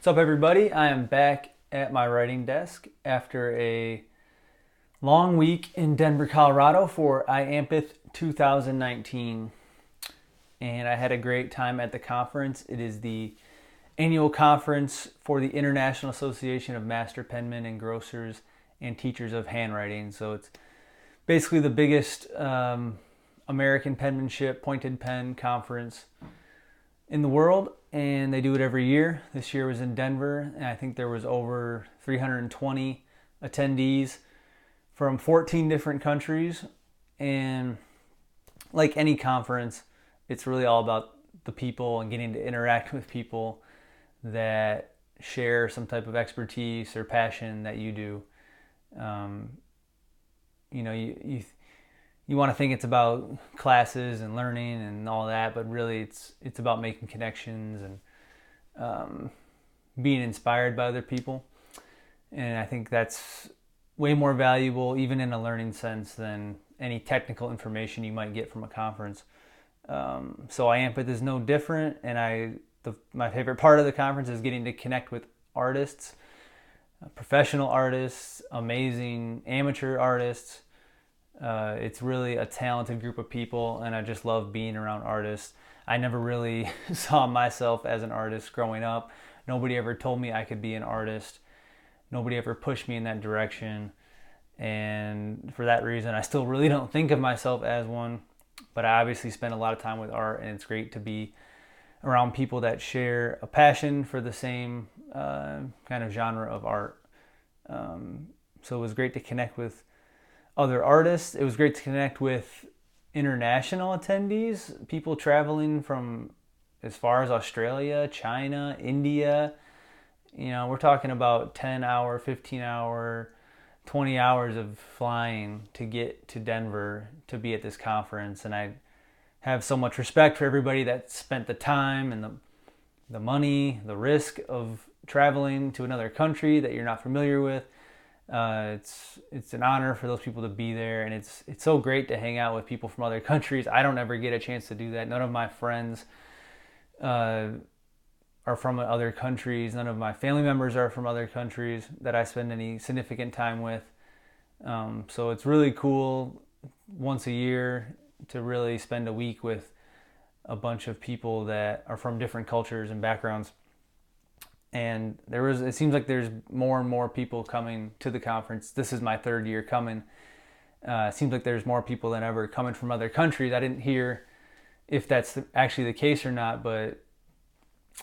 What's up, everybody? I am back at my writing desk after a long week in Denver, Colorado for IAMPETH 2019. And I had a great time at the conference. It is the annual conference for the International Association of Master Penmen, Engrossers, and Teachers of Handwriting. So it's basically the biggest American penmanship pointed pen conference in the world, and they do it every year. This year was in Denver, and I think there was over 320 attendees from 14 different countries. And like any conference, it's really all about the people and getting to interact with people that share some type of expertise or passion that you do. You want to think it's about classes and learning and all that, but really it's about making connections and being inspired by other people. And I think that's way more valuable, even in a learning sense, than any technical information you might get from a conference. So IAMPETH is no different, and my favorite part of the conference is getting to connect with artists, professional artists, amazing amateur artists. It's really a talented group of people, and I just love being around artists. I never really saw myself as an artist growing up. Nobody ever told me I could be an artist. Nobody ever pushed me in that direction. And for that reason, I still really don't think of myself as one. But I obviously spend a lot of time with art, and it's great to be around people that share a passion for the same kind of genre of art. So it was great to connect with other artists. It was great to connect with international attendees, people traveling from as far as Australia, China, India. We're talking about 10-hour, 15-hour, 20 hours of flying to get to Denver to be at this conference. And I have so much respect for everybody that spent the time and the money, the risk of traveling to another country that you're not familiar with. It's an honor for those people to be there, and it's so great to hang out with people from other countries. I don't ever get a chance to do that. None of my friends are from other countries. None of my family members are from other countries that I spend any significant time with. So it's really cool once a year to really spend a week with a bunch of people that are from different cultures and backgrounds. And it seems like there's more and more people coming to the conference. This is my third year coming. It seems like there's more people than ever coming from other countries. I didn't hear if that's actually the case or not, but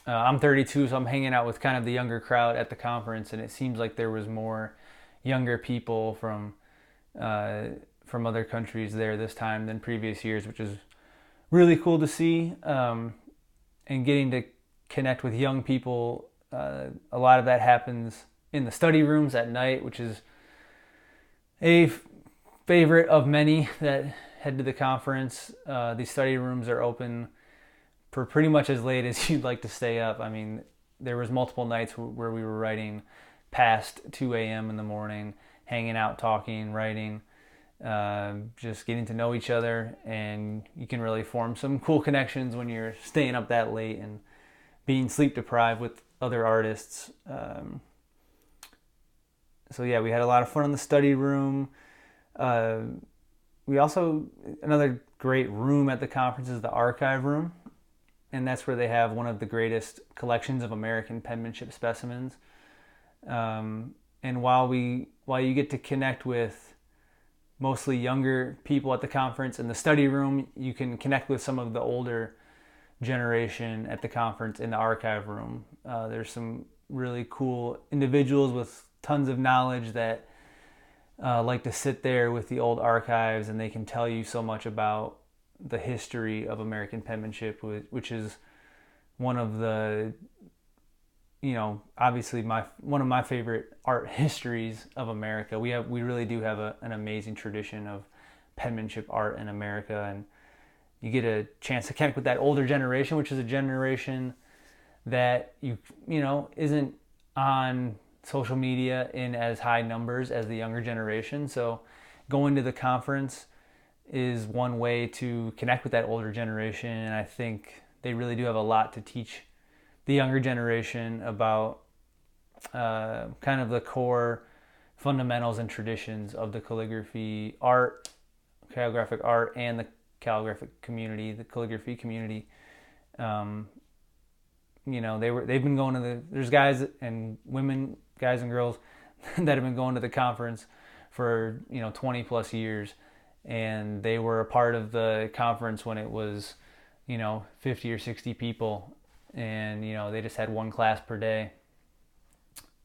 I'm 32, so I'm hanging out with kind of the younger crowd at the conference, and it seems like there was more younger people from other countries there this time than previous years, which is really cool to see. And getting to connect with young people. A lot of that happens in the study rooms at night, which is a favorite of many that head to the conference. These study rooms are open for pretty much as late as you'd like to stay up. I mean, there was multiple nights where we were writing past 2 a.m. in the morning, hanging out, talking, writing, just getting to know each other. And you can really form some cool connections when you're staying up that late and being sleep deprived with other artists. So yeah, we had a lot of fun in the study room. We also, another great room at the conference is the archive room. And that's where they have one of the greatest collections of American penmanship specimens. And while you get to connect with mostly younger people at the conference in the study room, you can connect with some of the older generation at the conference in the archive room. There's some really cool individuals with tons of knowledge that like to sit there with the old archives, and they can tell you so much about the history of American penmanship, which is one of the, obviously one of my favorite art histories of America. We really do have an amazing tradition of penmanship art in America, and you get a chance to connect with that older generation, which is a generation that isn't on social media in as high numbers as the younger generation. So going to the conference is one way to connect with that older generation, and I think they really do have a lot to teach the younger generation about kind of the core fundamentals and traditions of the calligraphy art, calligraphic art, and the calligraphic community, the calligraphy community. They've been going to there's guys and women, guys and girls that have been going to the conference for 20 plus years, and they were a part of the conference when it was 50 or 60 people, and they just had one class per day,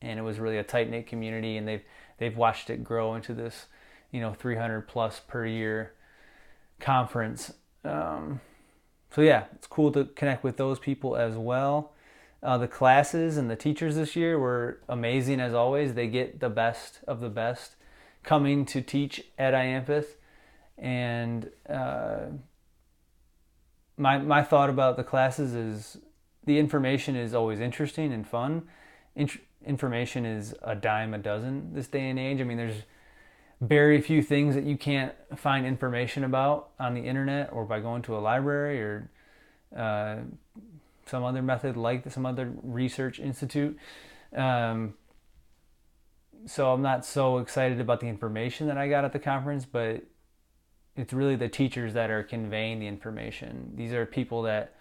and it was really a tight-knit community, and they've watched it grow into this 300 plus per year conference. So yeah, it's cool to connect with those people as well. The classes and the teachers this year were amazing as always. They get the best of the best coming to teach at IAMPETH. And my thought about the classes is the information is always interesting and fun. Information is a dime a dozen this day and age. I mean, there's very few things that you can't find information about on the internet or by going to a library or some other method like some other research institute. So I'm not so excited about the information that I got at the conference, but it's really the teachers that are conveying the information. These are people that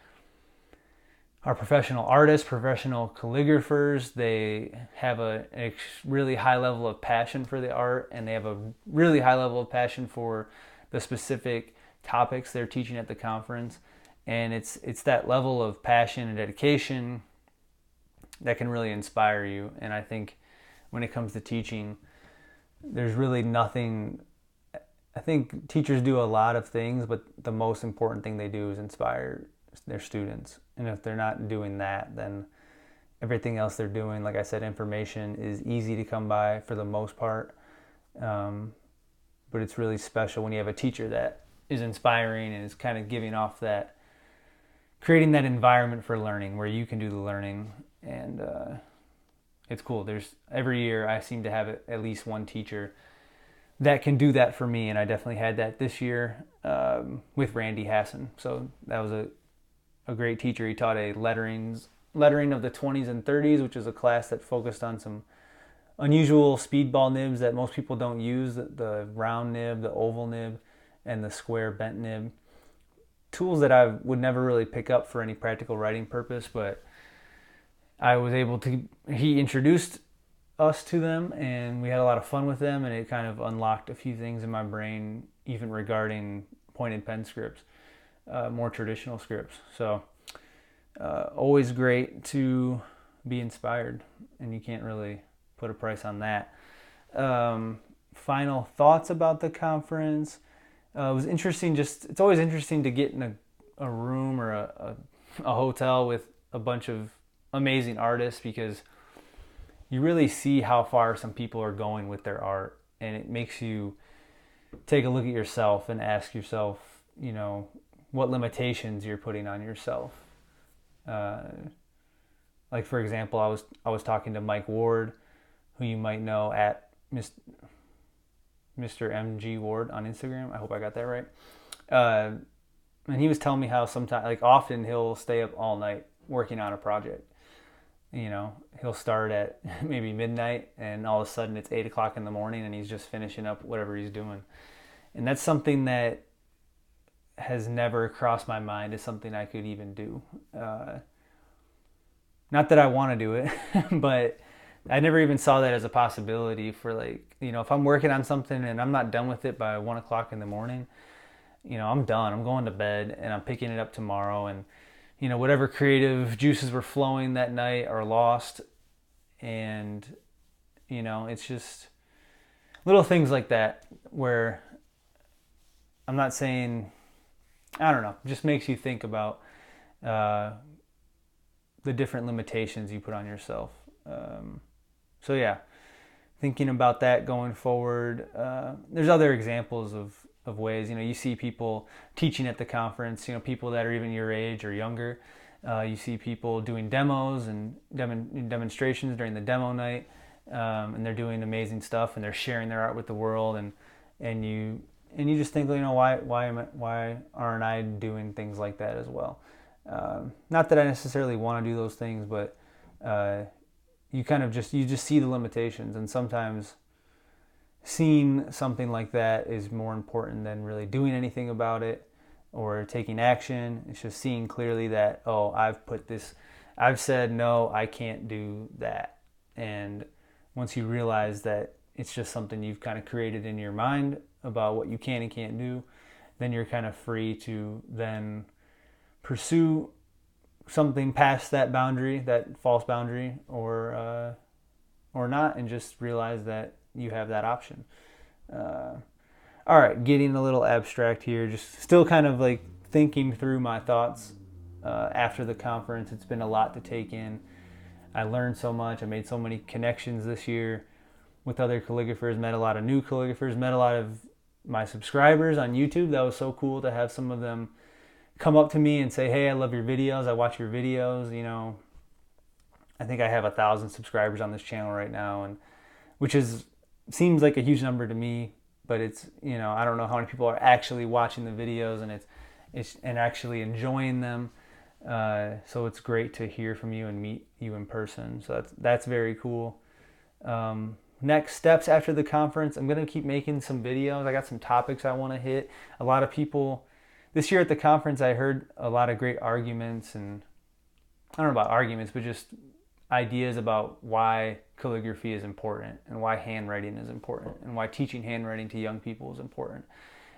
are professional artists, professional calligraphers. They have a really high level of passion for the art, and they have a really high level of passion for the specific topics they're teaching at the conference. And it's that level of passion and dedication that can really inspire you. And I think when it comes to teaching, there's really nothing. I think teachers do a lot of things, but the most important thing they do is inspire their students. And if they're not doing that, then everything else they're doing, like I said, information is easy to come by for the most part. But it's really special when you have a teacher that is inspiring and is kind of giving off that, creating that environment for learning where you can do the learning. And it's cool. Every year I seem to have at least one teacher that can do that for me, and I definitely had that this year with Randy Hassan. So that was a great teacher. He taught a lettering of the 20s and 30s, which is a class that focused on some unusual speedball nibs that most people don't use, the round nib, the oval nib, and the square bent nib. Tools that I would never really pick up for any practical writing purpose, but I was able to, he introduced us to them, and we had a lot of fun with them, and it kind of unlocked a few things in my brain, even regarding pointed pen scripts, more traditional scripts. So always great to be inspired, and you can't really put a price on that. Final thoughts about the conference. It was interesting. It's always interesting to get in a room or a hotel with a bunch of amazing artists, because you really see how far some people are going with their art, and it makes you take a look at yourself and ask yourself, what limitations you're putting on yourself. Like for example, I was talking to Mike Ward, who you might know at Mr. MG Ward on Instagram. I hope I got that right. And he was telling me how sometimes, like often, he'll stay up all night working on a project. He'll start at maybe midnight, and all of a sudden it's 8 o'clock in the morning, and he's just finishing up whatever he's doing. And that's something that has never crossed my mind as something I could even do. Not that I want to do it, but I never even saw that as a possibility for if I'm working on something and I'm not done with it by 1 o'clock in the morning, I'm done. I'm going to bed, and I'm picking it up tomorrow, and whatever creative juices were flowing that night are lost. And it's just little things like that where I'm not saying, I don't know, just makes you think about the different limitations you put on yourself. So yeah, thinking about that going forward. There's other examples of ways, you see people teaching at the conference, people that are even your age or younger. You see people doing demos and demonstrations during the demo night, and they're doing amazing stuff, and they're sharing their art with the world, and you just think, why aren't I doing things like that as well? Not that I necessarily want to do those things, but you just see the limitations, and sometimes seeing something like that is more important than really doing anything about it or taking action. It's just seeing clearly that, oh, I've said no, I can't do that. And once you realize that it's just something you've kind of created in your mind about what you can and can't do, then you're kind of free to then pursue something past that boundary, that false boundary, or not, and just realize that you have that option. All right, getting a little abstract here, just still kind of like thinking through my thoughts after the conference. It's been a lot to take in. I learned so much. I made so many connections this year with other calligraphers, met a lot of new calligraphers, met a lot of my subscribers on YouTube. That was so cool to have some of them come up to me and say, hey, I love your videos. I watch your videos. You know, I think I have 1,000 subscribers on this channel right now, and which seems like a huge number to me, but it's, you know, I don't know how many people are actually watching the videos and it's actually enjoying them. So it's great to hear from you and meet you in person. So that's very cool. Next steps after the conference, I'm going to keep making some videos. I got some topics I want to hit. A lot of people this year at the conference, I heard a lot of great arguments, and I don't know about arguments, but just ideas about why calligraphy is important and why handwriting is important and why teaching handwriting to young people is important.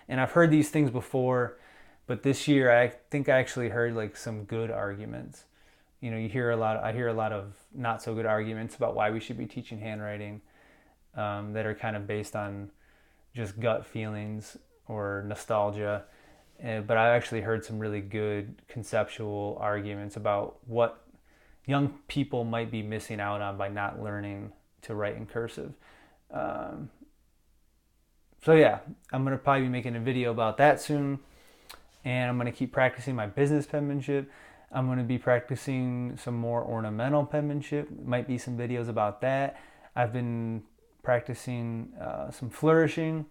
And I've heard these things before, but this year I think I actually heard like some good arguments. You know, I hear a lot of not so good arguments about why we should be teaching handwriting that are kind of based on just gut feelings or nostalgia. But I actually heard some really good conceptual arguments about what young people might be missing out on by not learning to write in cursive. So yeah, I'm going to probably be making a video about that soon. And I'm going to keep practicing my business penmanship. I'm going to be practicing some more ornamental penmanship. Might be some videos about that. I've been practicing some flourishing.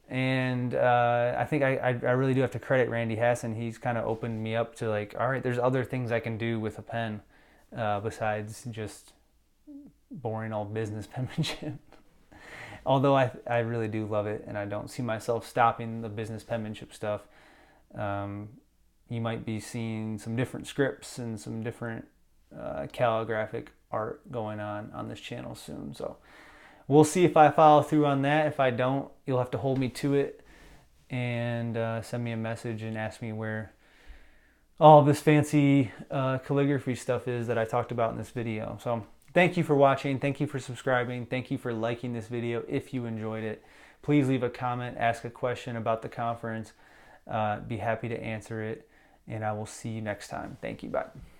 And I think I really do have to credit Randy Hassan. He's kind of opened me up to like, all right, there's other things I can do with a pen besides just boring old business penmanship. Although I really do love it, and I don't see myself stopping the business penmanship stuff. You might be seeing some different scripts and some different calligraphic art going on this channel soon. So we'll see if I follow through on that. If I don't, you'll have to hold me to it and send me a message and ask me where all this fancy calligraphy stuff is that I talked about in this video. So thank you for watching. Thank you for subscribing. Thank you for liking this video if you enjoyed it. Please leave a comment, ask a question about the conference. Be happy to answer it, and I will see you next time. Thank you. Bye.